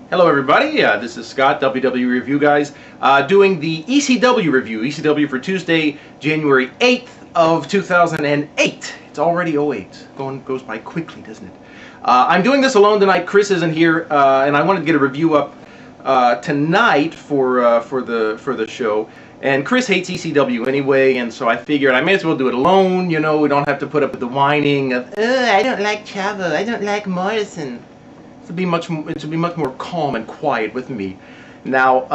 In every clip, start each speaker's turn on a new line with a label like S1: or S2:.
S1: Hello everybody, this is Scott, WWE Review Guys, doing the ECW review. ECW for Tuesday, January 8th of 2008. It's already 08. Goes by quickly, doesn't it? I'm doing this alone tonight. Chris isn't here, and I wanted to get a review up tonight for the show. And Chris hates ECW anyway, and so I figured I may as well do it alone. You know, we don't have to put up with the whining of, I don't like Chavo, I don't like Morrison. It should be much more calm and quiet with me. Now,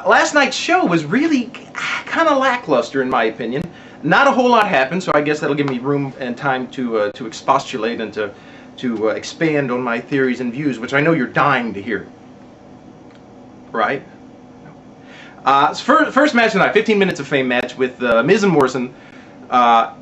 S1: last night's show was really kind of lackluster in my opinion. Not a whole lot happened, so I guess that'll give me room and time to expostulate and to expand on my theories and views, which I know you're dying to hear. Right? First match tonight, 15 minutes of fame match with Miz and Morrison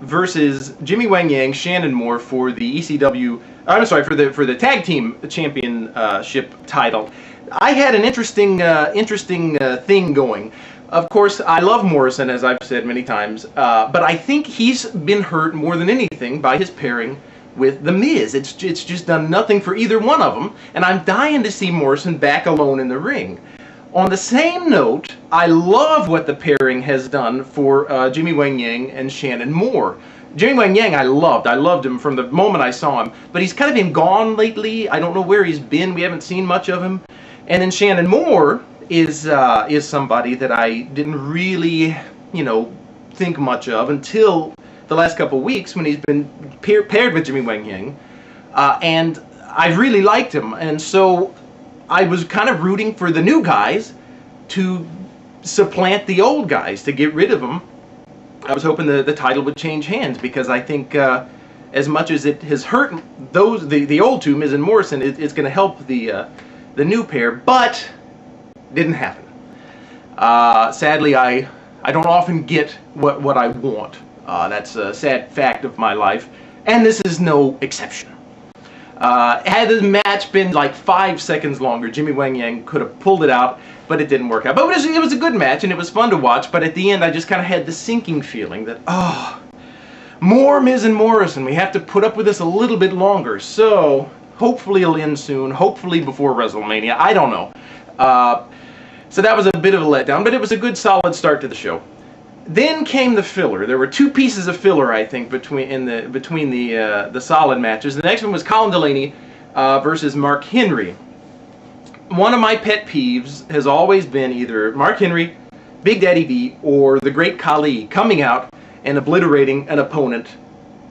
S1: versus Jimmy Wang Yang, Shannon Moore for the ECW. I'm sorry, for the tag team championship title. I had an interesting thing going. Of course, I love Morrison, as I've said many times, but I think he's been hurt more than anything by his pairing with The Miz. It's just done nothing for either one of them, and I'm dying to see Morrison back alone in the ring. On the same note, I love what the pairing has done for Jimmy Wang Yang and Shannon Moore. Jimmy Wang Yang I loved him from the moment I saw him, but he's kind of been gone lately. I don't know where he's been. We haven't seen much of him. And then Shannon Moore is somebody that I didn't really, think much of until the last couple of weeks when he's been paired with Jimmy Wang Yang, and I really liked him, and so I was kind of rooting for the new guys to supplant the old guys, to get rid of them. I was hoping the title would change hands, because I think as much as it has hurt the old two, Miz and Morrison, it's going to help the new pair, but didn't happen. Sadly, I don't often get what I want. That's a sad fact of my life, and this is no exception. Had the match been like 5 seconds longer, Jimmy Wang Yang could have pulled it out, but it didn't work out. But it was a good match, and it was fun to watch, but at the end I just kind of had the sinking feeling that, oh, more Miz and Morrison, we have to put up with this a little bit longer. So, hopefully it'll end soon, hopefully before WrestleMania, I don't know. So that was a bit of a letdown, but it was a good solid start to the show. Then came the filler. There were two pieces of filler, I think, between the solid matches. The next one was Colin Delaney versus Mark Henry. One of my pet peeves has always been either Mark Henry, Big Daddy V, or the Great Khali coming out and obliterating an opponent,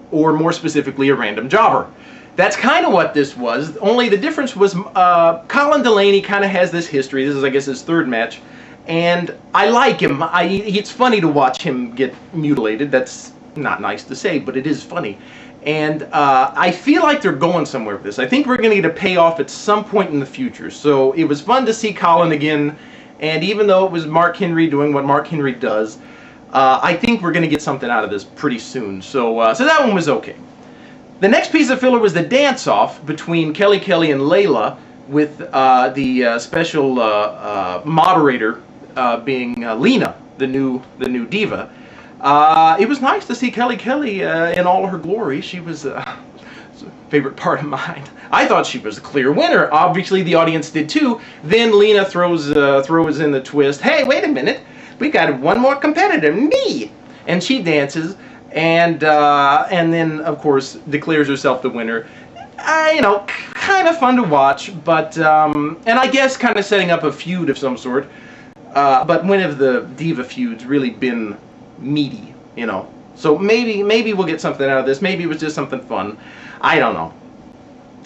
S1: or more specifically, a random jobber. That's kind of what this was, only the difference was Colin Delaney kind of has this history. This is, I guess, his third match. And I like him. It's funny to watch him get mutilated. That's not nice to say, but it is funny. And I feel like they're going somewhere with this. I think we're going to get a payoff at some point in the future. So it was fun to see Colin again. And even though it was Mark Henry doing what Mark Henry does, I think we're going to get something out of this pretty soon. So that one was okay. The next piece of filler was the dance-off between Kelly Kelly and Layla, with the special moderator being Lena, the new diva. It was nice to see Kelly Kelly in all her glory. She was a favorite part of mine. I thought she was the clear winner. Obviously, the audience did too. Then Lena throws in the twist. Hey, wait a minute! We got one more competitor, me! And she dances, and then of course declares herself the winner. Kind of fun to watch, but and I guess kind of setting up a feud of some sort. But when have the diva feuds really been meaty, So maybe we'll get something out of this. Maybe it was just something fun. I don't know.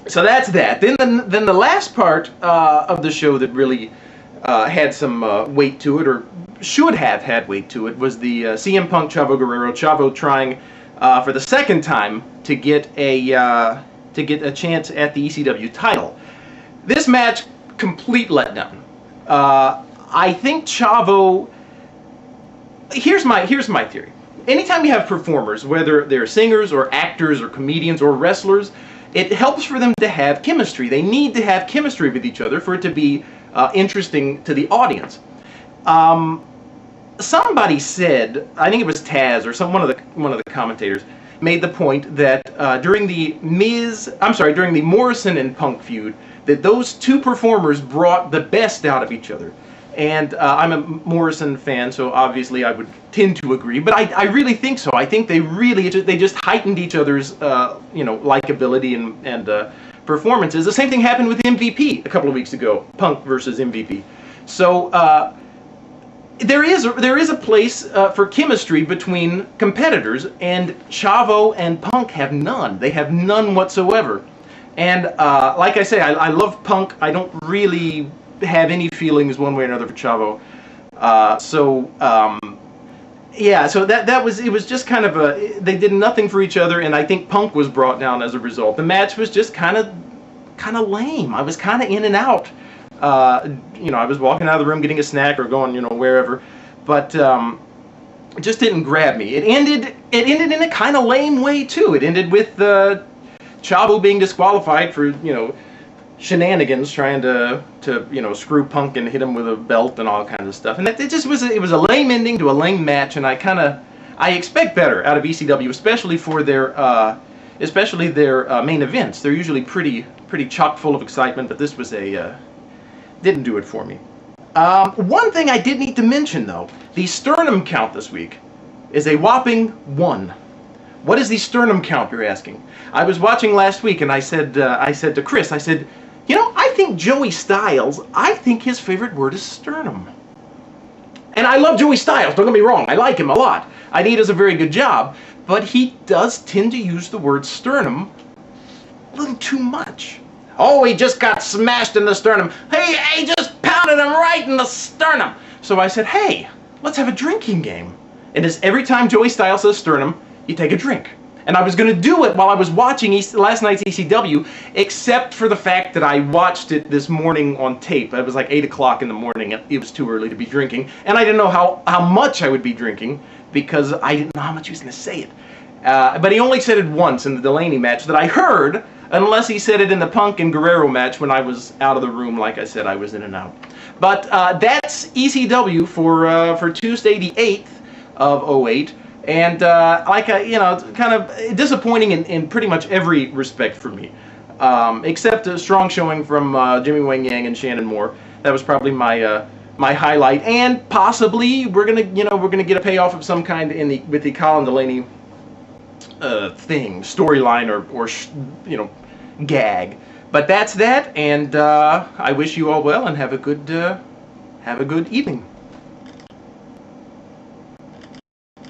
S1: So that's that. Then the last part of the show that really had some weight to it, or should have had weight to it, was the CM Punk Chavo Guerrero. Chavo trying for the second time to get a chance at the ECW title. This match, complete letdown. I think Chavo. Here's my theory. Anytime you have performers, whether they're singers or actors or comedians or wrestlers, it helps for them to have chemistry. They need to have chemistry with each other for it to be interesting to the audience. Somebody said, I think it was Taz or one of the commentators, made the point that during the Morrison and Punk feud, that those two performers brought the best out of each other. And I'm a Morrison fan, so obviously I would tend to agree. But I really think so. I think they just heightened each other's likability and performances. The same thing happened with MVP a couple of weeks ago, Punk versus MVP. So there is a place for chemistry between competitors, and Chavo and Punk have none. They have none whatsoever. And like I say, I love Punk. I don't really have any feelings one way or another for Chavo. Yeah, so it was just kind of they did nothing for each other, and I think Punk was brought down as a result. The match was just kind of lame. I was kind of in and out. I was walking out of the room getting a snack or going, wherever, but it just didn't grab me. It ended in a kind of lame way too. It ended with Chavo being disqualified for shenanigans, trying to screw Punk and hit him with a belt and all kinds of stuff. And it was a lame ending to a lame match, and I expect better out of ECW, especially for their main events. They're usually pretty chock full of excitement, but this was didn't do it for me. One thing I did need to mention though, the sternum count this week is a whopping 1. What is the sternum count, you're asking? I was watching last week, and I said to Chris, I said, I think Joey Styles, I think his favorite word is sternum. And I love Joey Styles, don't get me wrong, I like him a lot. I think he does a very good job, but he does tend to use the word sternum a little too much. Oh, he just got smashed in the sternum. Hey, he just pounded him right in the sternum. So I said, hey, let's have a drinking game. And every time Joey Styles says sternum, you take a drink. And I was going to do it while I was watching last night's ECW, except for the fact that I watched it this morning on tape. It was like 8 o'clock in the morning. It was too early to be drinking. And I didn't know how much I would be drinking, because I didn't know how much he was going to say it. But he only said it once in the Delaney match that I heard, unless he said it in the Punk and Guerrero match when I was out of the room. Like I said, I was in and out. But that's ECW for Tuesday the 8th of 08. And it's kind of disappointing in pretty much every respect for me, except a strong showing from Jimmy Wang Yang and Shannon Moore. That was probably my highlight, and possibly we're gonna get a payoff of some kind with the Colin Delaney storyline or gag. But that's that, and I wish you all well and have a good evening.